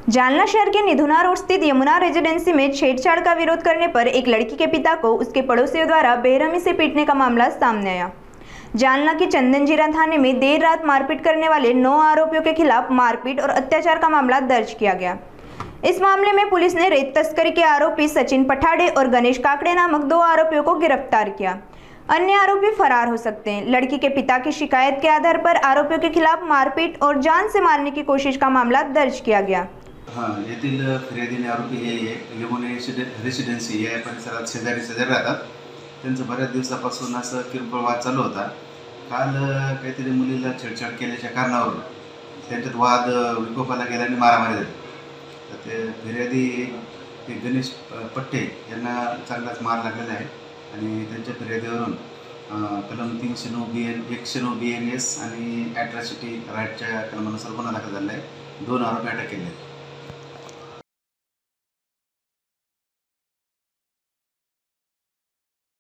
जालना शहर के निधुना रोड स्थित यमुना रेजिडेंसी में छेड़छाड़ का विरोध करने पर एक लड़की के पिता को उसके पड़ोसियों द्वारा बेरहमी से पीटने का मामला सामने आया। जालना के चंदनजीरा थाने में देर रात मारपीट करने वाले 9 आरोपियों के खिलाफ मारपीट और अत्याचार का मामला दर्ज किया गया। इस मामले में पुलिस ने रेत तस्करी के आरोपी सचिन पठाड़े और गणेश काकड़े नामक 2 आरोपियों को गिरफ्तार किया। अन्य आरोपी फरार हो सकते हैं। लड़की के पिता की शिकायत के आधार पर आरोपियों के खिलाफ मारपीट और जान से मारने की कोशिश का मामला दर्ज किया गया। येथील फिर्यादीने आरोपी हे यमुना रेसिडेन्सी या परिसरात शेजारी राहतात। त्यांचं बऱ्याच दिवसापासून असं किरकोळ वाद चालू होता। काल काहीतरी मुलीला छेडछाड केल्याच्या कारणावरून त्यांच्यात वाद विकोपाला गेला आणि मारामारी झाली। तर ते फिर्यादी गणेश पट्टे यांना चांगलाच मार लागलेला आहे आणि त्यांच्या फिर्यादीवरून कलम 309 BN 109 BNS आणि ॲट्रॉसिटी राईटच्या कलमानुसार गुन्हा दाखल झाला आहे। 2 आरोपी अटक केले आहेत।